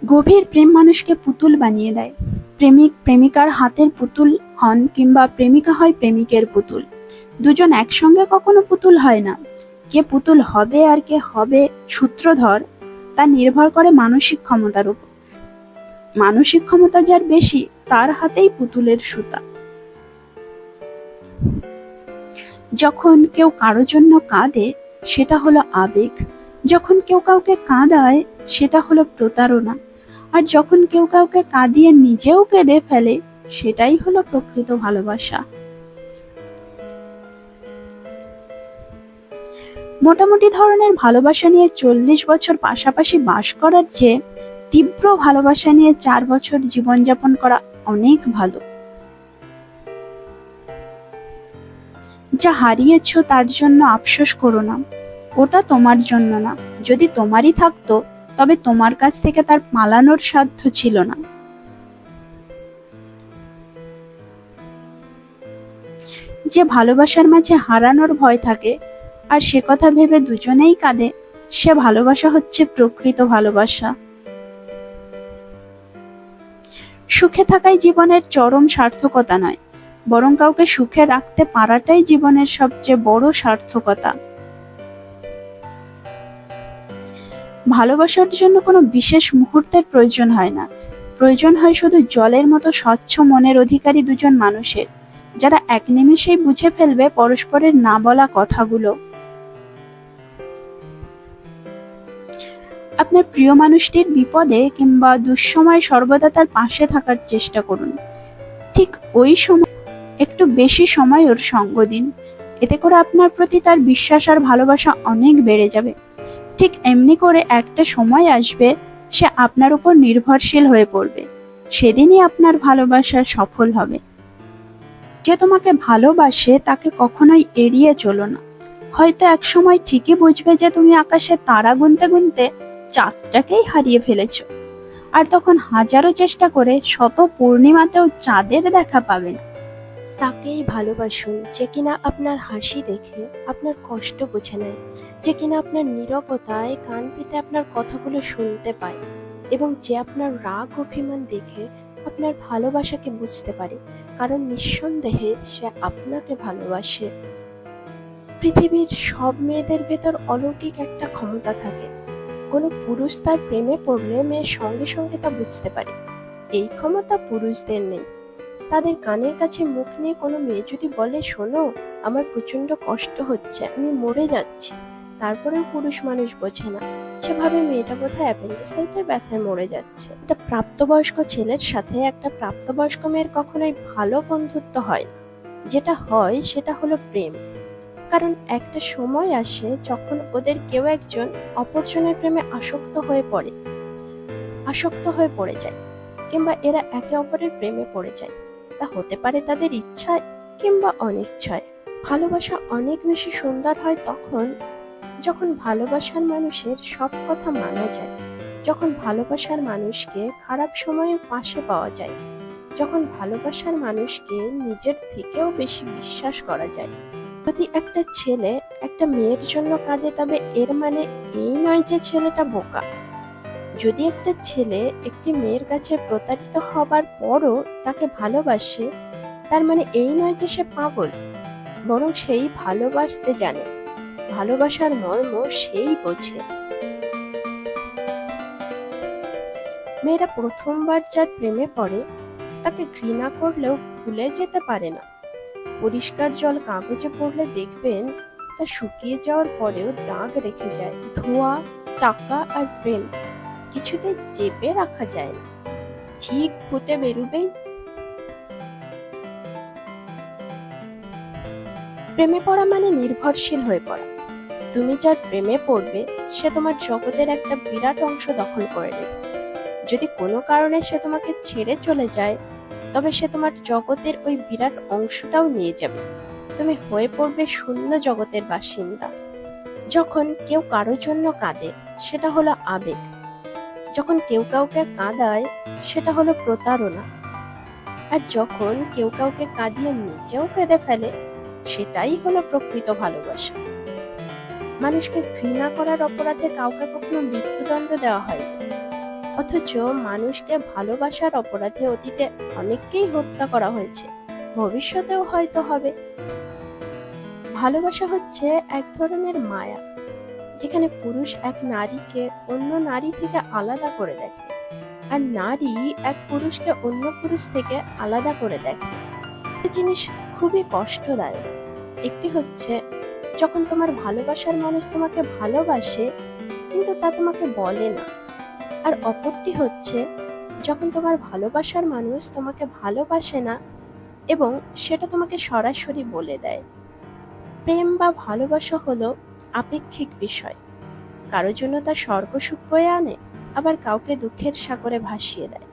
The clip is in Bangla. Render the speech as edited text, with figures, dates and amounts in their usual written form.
গভীর প্রেম মানুষকে পুতুল বানিয়ে দেয়। প্রেমিক প্রেমিকার হাতের পুতুল হন কিংবা প্রেমিকা হয় প্রেমিকের পুতুল। দুজন একসঙ্গে কখনো পুতুল হয় না। কে পুতুল হবে আর কে হবে সূত্রধর তা নির্ভর করে মানসিক ক্ষমতার উপর। মানসিক ক্ষমতা যার বেশি তার হাতেই পুতুলের সুতা। যখন কেউ কারো জন্য কাঁদে সেটা হলো আবেগ, যখন কেউ কাউকে কাঁদায় সেটা হলো প্রতারণা, আর যখন কেউ কাউকে কাঁদিয়ে নিজেও কেঁদে ফেলে সেটাই হলো প্রকৃত ভালোবাসা। মোটামুটি ধরনের ভালোবাসা নিয়ে 40 বছর পাশাপাশি বাস করার চেয়ে তীব্র ভালোবাসা নিয়ে 4 বছর জীবনযাপন করা অনেক ভালো। যা হারিয়েছ তার জন্য আফসোস করো না, ওটা তোমার জন্য না। যদি তোমারই থাকতো তবে তোমার কাছ থেকে তার পালানোর সাধ্য ছিল না। যে ভালোবাসার মাঝে হারানোর ভয় থাকে আর সে কথা ভেবে দুজনেই কাঁদে, সে ভালোবাসা হচ্ছে প্রকৃত ভালোবাসা। সুখে থাকাই জীবনের চরম সার্থকতা নয়, বরং কাউকে সুখে রাখতে পারাটাই জীবনের সবচেয়ে বড় সার্থকতা। ভালোবাসার জন্য কোনো বিশেষ মুহূর্তের প্রয়োজন হয় না, প্রয়োজন হয় শুধু জলের মতো স্বচ্ছ মনের অধিকারী দুজন মানুষের, যারা এক নিমেষেই বুঝে ফেলবে পরস্পরের না বলা কথাগুলো। আপনার প্রিয় মানুষটির বিপদে কিংবা দুঃসময়ে সর্বদা তার পাশে থাকার চেষ্টা করুন। ঠিক ওই সময় একটু বেশি সময় ওর সঙ্গ দিন, এতে করে আপনার প্রতি তার বিশ্বাস আর ভালোবাসা অনেক বেড়ে যাবে। ঠিক এমনি করে একটা সময় আসবে সে আপনার উপর নির্ভরশীল হয়ে পড়বে, সেদিনই আপনার ভালোবাসা সফল হবে। যে তোমাকে ভালোবাসে তাকে কখনোই এড়িয়ে চলো না। হয়তো এক সময় ঠিকই বুঝবে যে তুমি আকাশে তারা গুনতে গুনতে চাঁদটাকেই হারিয়ে ফেলেছো, আর তখন হাজারো চেষ্টা করে শত পূর্ণিমাতেও চাঁদের দেখা পাবে না। তাকেই ভালোবাসুন যে কিনা আপনার হাসি দেখে আপনার কষ্ট বুঝে নেয়, যে কিনা আপনার নীরবতায় কান পেতে আপনার কথাগুলো শুনতে পায়, এবং যে আপনার রাগ অভিমান দেখে আপনার ভালোবাসাকে বুঝতে পারে, কারণ নিঃসন্দেহে সে আপনাকে ভালোবাসে। পৃথিবীর সব মেয়েদের ভেতর অলৌকিক একটা ক্ষমতা থাকে। কোনো পুরুষ তার প্রেমে পড়লে মেয়ের সঙ্গে সঙ্গে তা বুঝতে পারে। এই ক্ষমতা পুরুষদের নেই। তাদের কানের কাছে মুখ নিয়ে কোনো মেয়ে যদি বলে, শোনো, আমার প্রচন্ড কষ্ট হচ্ছে, আমি মরে যাচ্ছি, তারপরেও পুরুষ মানুষ বোঝে না, সেভাবে মেয়েটা বোধহয় অ্যাপেন্ডিসাইটের ব্যথায় মরে যাচ্ছে। একটা প্রাপ্তবয়স্ক ছেলের সাথে একটা প্রাপ্তবয়স্ক মেয়ের কখনোই ভালো বন্ধুত্ব হয় না। যেটা হয় সেটা হলো প্রেম। কারণ একটা সময় আসে যখন ওদের কেউ একজন অপরজনের প্রেমে আসক্ত হয়ে পড়ে যায়, কিংবা এরা একে অপরের প্রেমে পড়ে যায়। তা হতে পারে তাদের ইচ্ছায় কিংবা অনিচ্ছায়। ভালোবাসা অনেক বেশি সুন্দর হয় তখন যখন ভালোবাসার মানুষের সব কথা মানা যায়, যখন ভালোবাসার মানুষকে খারাপ সময়ে পাশে পাওয়া যায়, যখন ভালোবাসার মানুষকে নিজের থেকেও বেশি বিশ্বাস করা যায়। যদি একটা ছেলে একটা মেয়ের জন্য কাঁদে, তবে এর মানে এই নয় যে ছেলেটা বোকা। যদি একটা ছেলে একটি মেয়ের কাছে প্রতারিত হবার পরও তাকে ভালোবাসে, তার মানে এই নয় যে সে পাগল, বরং সেই ভালোবাসতে জানে। ভালোবাসার মর্ম সেই বোঝে। মেয়েরা প্রথমবার যার প্রেমে পড়ে তাকে ঘৃণা করলেও ভুলে যেতে পারে না। পরিষ্কার জল কাগজে পড়লে দেখবেন তা শুকিয়ে যাওয়ার পরেও দাগ রেখে যায়। ধোঁয়া, টাকা আর প্রেম কিছুতেই চেপে রাখা যায় না, ঠিক ফুটে বেরুবেই। প্রেমে পড়া মানে নির্ভরশীল হয়ে পড়া। তুমি যার প্রেমে পড়বে সে তোমার জগতের একটা বিরাট অংশ দখল করে নেবে। যদি কোনো কারণে সে তোমাকে ছেড়ে চলে যায়, তবে সে তোমার জগতের ওই বিরাট অংশটাও নিয়ে যাবে। তুমি হয়ে পড়বে শূন্য জগতের বাসিন্দা। যখন কেউ কারোর জন্য কাঁদে সেটা হলো আবেগ, যখন কেউ কাউকে কাঁদায় সেটা হলো প্রতারণা, আর যখন কেউ কাউকে কাঁদিয়ে নিজেও কেঁদে ফেলে সেটাই হলো প্রকৃত ভালোবাসা। মানুষকে ঘৃণা করার অপরাধে কাউকে কখনো মৃত্যুদণ্ড দেওয়া হয়নি, অথচ মানুষকে ভালোবাসার অপরাধে অতীতে অনেককেই হত্যা করা হয়েছে, ভবিষ্যতেও হয়তো হবে। ভালোবাসা হচ্ছে এক ধরনের মায়া, যেখানে পুরুষ এক নারীকে অন্য নারী থেকে আলাদা করে দেখে, আর নারী এক পুরুষকে অন্য পুরুষ থেকে আলাদা করে দেখে। একটা জিনিস খুবই কষ্টদায়ক। একটি হচ্ছে যখন তোমার ভালোবাসার মানুষ তোমাকে ভালোবাসে কিন্তু তা তোমাকে বলে না, আর অপরটি হচ্ছে যখন তোমার ভালোবাসার মানুষ তোমাকে ভালোবাসে না এবং সেটা তোমাকে সরাসরি বলে দেয়। প্রেম বা ভালোবাসা হলো আপেক্ষিক বিষয়। কারোর জন্য তা স্বর্গ সুখ বয়ে আনে, আবার কাউকে দুঃখের সাগরে ভাসিয়ে দেয়।